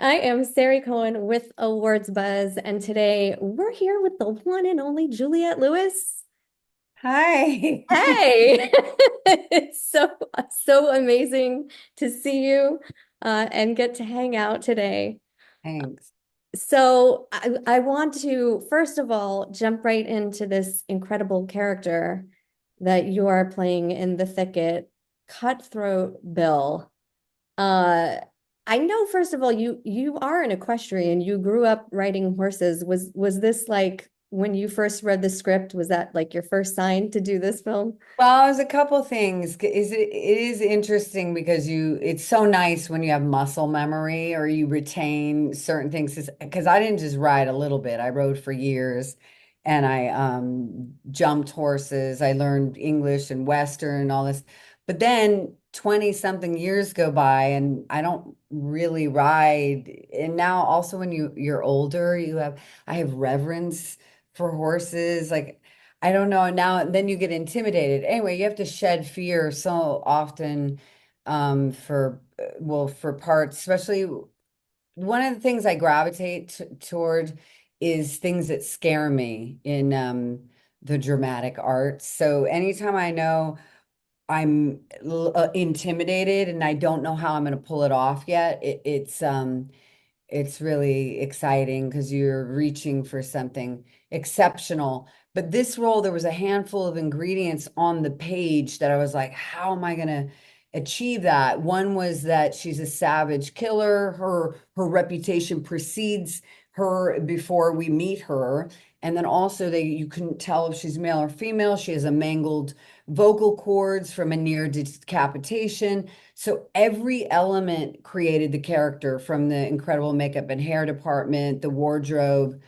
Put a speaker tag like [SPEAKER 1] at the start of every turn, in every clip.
[SPEAKER 1] I am Sari Cohen with Awards Buzz, and today we're here with the one and only Juliette Lewis.
[SPEAKER 2] Hi.
[SPEAKER 1] Hey, it's so amazing to see you and get to hang out today.
[SPEAKER 2] Thanks.
[SPEAKER 1] So I want to first of all jump right into this incredible character that you are playing in the Thicket, Cutthroat Bill. Uh, I know, first of all, you are an equestrian. You grew up riding horses. Was this like when you first read the script, was that like your first sign to do this film?
[SPEAKER 2] Well, there's a couple things. It is interesting because it's so nice when you have muscle memory or you retain certain things. Because I didn't just ride a little bit. I rode for years and I jumped horses. I learned English and Western and all this. But then 20 something years go by and I don't really ride. And now also when you're older, I have reverence for horses. Like I don't know. Now, then you get intimidated. Anyway, you have to shed fear so often for parts, especially one of the things I gravitate toward is things that scare me in the dramatic arts. So anytime I know I'm intimidated and I don't know how I'm going to pull it off yet, it's really exciting because you're reaching for something exceptional. But this role, there was a handful of ingredients on the page that I was like, how am I going to achieve that? One was that she's a savage killer. Her reputation precedes her before we meet her. And then also you couldn't tell if she's male or female. She has a mangled vocal cords from a near decapitation. So every element created the character from the incredible makeup and hair department, the wardrobe,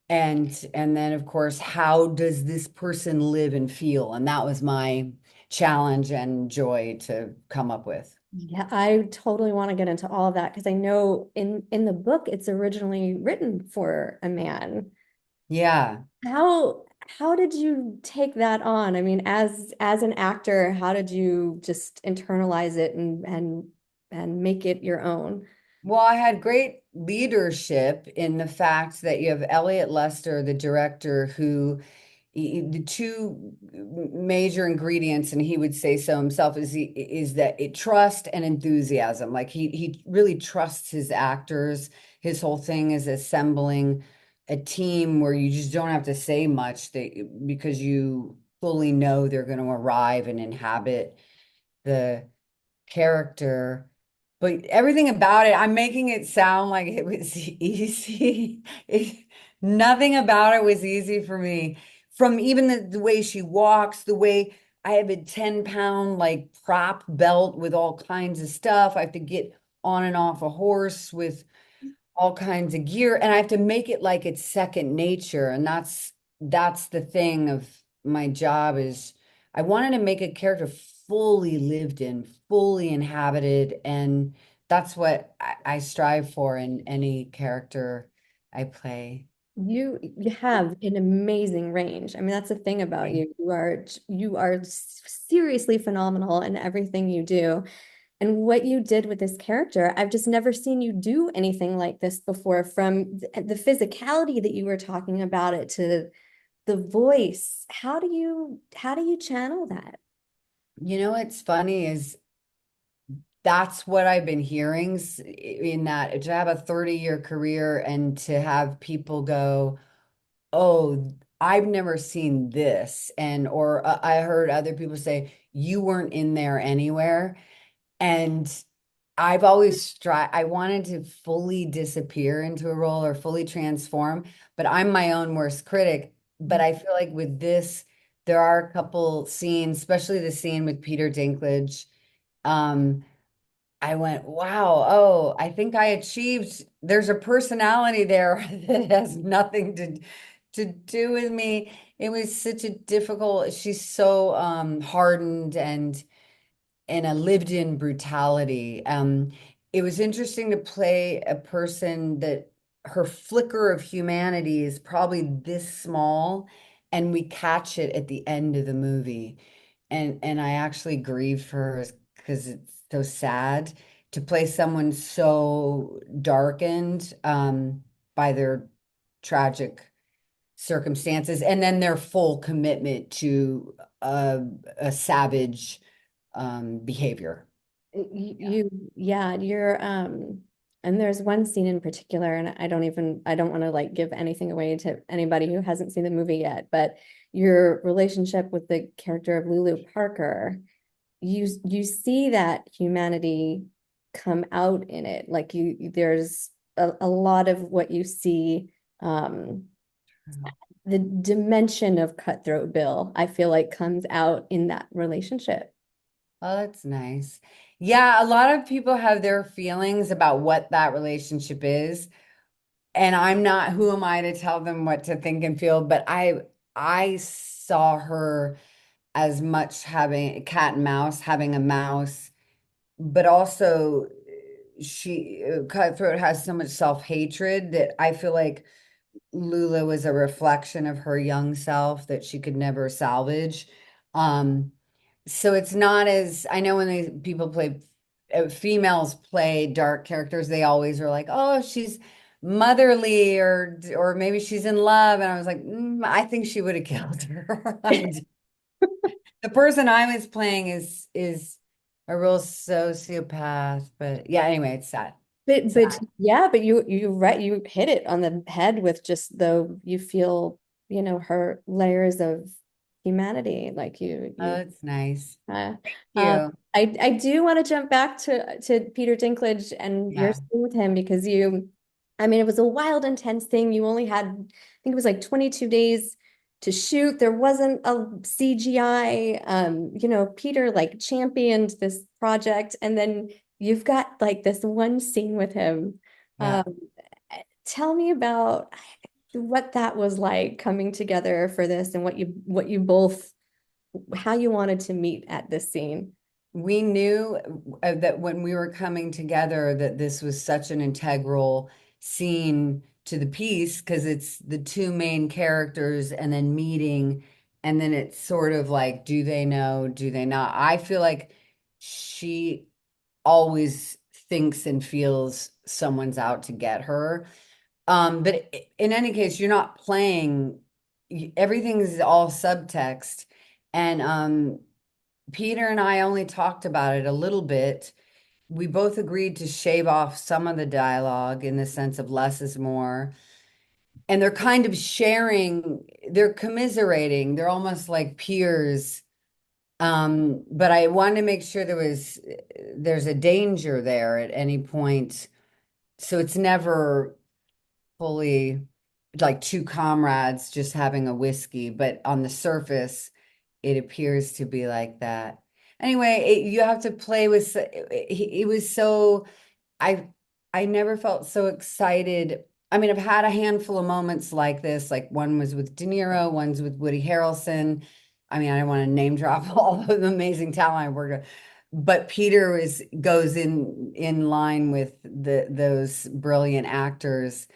[SPEAKER 2] and then of course, how does this person live and feel? And that was my challenge and joy to come up with.
[SPEAKER 1] Yeah, I totally want to get into all of that because I know in the book it's originally written for a man.
[SPEAKER 2] Yeah.
[SPEAKER 1] How did you take that on? I mean, as an actor, how did you just internalize it and make it your own?
[SPEAKER 2] Well, I had great leadership in the fact that you have Elliot Lester, the director, who the two major ingredients, and he would say so himself, is that it trust and enthusiasm. Like he really trusts his actors. His whole thing is assembling a team where you just don't have to say much because you fully know they're going to arrive and inhabit the character. But everything about it, I'm making it sound like it was easy. Nothing about it was easy for me. From even the way she walks, the way I have a 10-pound like prop belt with all kinds of stuff. I have to get on and off a horse with all kinds of gear, and I have to make it like it's second nature. And that's the thing of my job is I wanted to make a character fully lived in, fully inhabited, and that's what I strive for in any character I play.
[SPEAKER 1] You have an amazing range. I mean, that's the thing about you. You are seriously phenomenal in everything you do. And what you did with this character, I've just never seen you do anything like this before, from the physicality that you were talking about it to the voice. How do you channel that?
[SPEAKER 2] You know what's funny is that's what I've been hearing in that to have a 30-year career and to have people go, oh, I've never seen this. And, or I heard other people say, you weren't in there anywhere. And I've always tried, I wanted to fully disappear into a role or fully transform, but I'm my own worst critic. But I feel like with this, there are a couple scenes, especially the scene with Peter Dinklage. Um, I went, wow, oh, I think I achieved. There's a personality there that has nothing to do with me. It was such a difficult, she's so hardened and a lived-in brutality. It was interesting to play a person that her flicker of humanity is probably this small, and we catch it at the end of the movie. And I actually grieve for her because it's so sad to play someone so darkened by their tragic circumstances, and then their full commitment to a savage behavior.
[SPEAKER 1] Yeah, and there's one scene in particular, and I don't want to like give anything away to anybody who hasn't seen the movie yet, but your relationship with the character of Lulu Parker, you see that humanity come out in it. Like there's a lot of what you see, the dimension of Cutthroat Bill, I feel like comes out in that relationship.
[SPEAKER 2] Oh, that's nice. Yeah, a lot of people have their feelings about what that relationship is, and I'm not, who am I to tell them what to think and feel, but I saw her as much having a cat and mouse, having a mouse, but also she Cutthroat has so much self-hatred that I feel like Lula was a reflection of her young self that she could never salvage. Um, so it's not as, I know when people play females play dark characters, they always are like, oh, she's motherly or maybe she's in love. And I was like, I think she would have killed her. The person I was playing is a real sociopath, but yeah, anyway, it's sad.
[SPEAKER 1] But
[SPEAKER 2] Sad.
[SPEAKER 1] yeah, but you hit it on the head with just though you feel, her layers of humanity, like
[SPEAKER 2] Oh,
[SPEAKER 1] you
[SPEAKER 2] it's nice.
[SPEAKER 1] uh,
[SPEAKER 2] Thank you.
[SPEAKER 1] I do want to jump back to Peter Dinklage and your
[SPEAKER 2] Yeah.
[SPEAKER 1] scene with him because I mean, it was a wild, intense thing. You only had, I think it was like 22 days to shoot. There wasn't a CGI. Peter like championed this project, and then you've got like this one scene with him.
[SPEAKER 2] Yeah.
[SPEAKER 1] Um, Tell me about what that was like coming together for this and what you both how you wanted to meet at this scene.
[SPEAKER 2] We knew that when we were coming together that this was such an integral scene to the piece because it's the two main characters and then meeting, and then it's sort of like, do they know, do they not? I feel like she always thinks and feels someone's out to get her. But in any case, you're not playing, everything's all subtext. And Peter and I only talked about it a little bit. We both agreed to shave off some of the dialogue in the sense of less is more. And they're kind of sharing, they're commiserating, they're almost like peers. But I wanted to make sure there's a danger there at any point. So it's never fully like two comrades just having a whiskey, but on the surface, it appears to be like that. Anyway, you have to play with, it was so, I, I never felt so excited. I mean, I've had a handful of moments like this, like one was with De Niro, one's with Woody Harrelson. I mean, I don't want to name drop all of the amazing talent I worked with, but Peter goes in line with those brilliant actors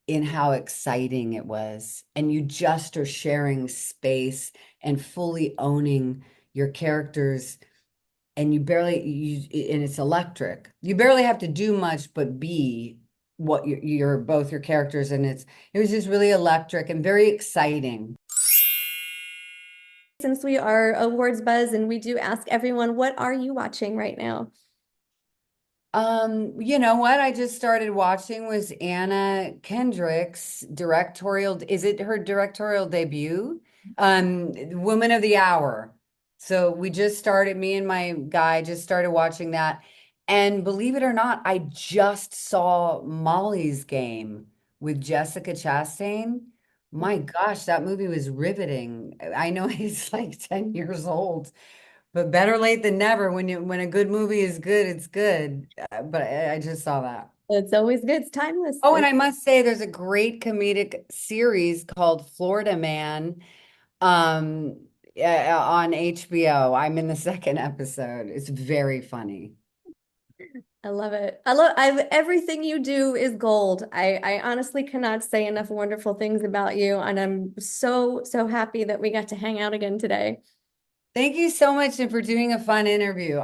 [SPEAKER 2] in how exciting it was. And you just are sharing space and fully owning your characters. And and it's electric. You barely have to do much but be what you're both your characters. And it was just really electric and very exciting.
[SPEAKER 1] Since we are awards buzz and we do ask everyone, what are you watching right now?
[SPEAKER 2] You know what I just started watching was Anna Kendrick's directorial, is it her directorial debut? Woman of the Hour. So we just started, me and my guy just started watching that. And believe it or not, I just saw Molly's Game with Jessica Chastain. My gosh, that movie was riveting. I know it's like 10 years old, but better late than never. When a good movie is good, it's good. But I just saw that.
[SPEAKER 1] It's always good. It's timeless.
[SPEAKER 2] Oh, and I must say, there's a great comedic series called Florida Man, um, on HBO. I'm in the second episode. It's very funny.
[SPEAKER 1] I love it. Everything you do is gold. I honestly cannot say enough wonderful things about you, and I'm so, so happy that we got to hang out again today.
[SPEAKER 2] Thank you so much and for doing a fun interview.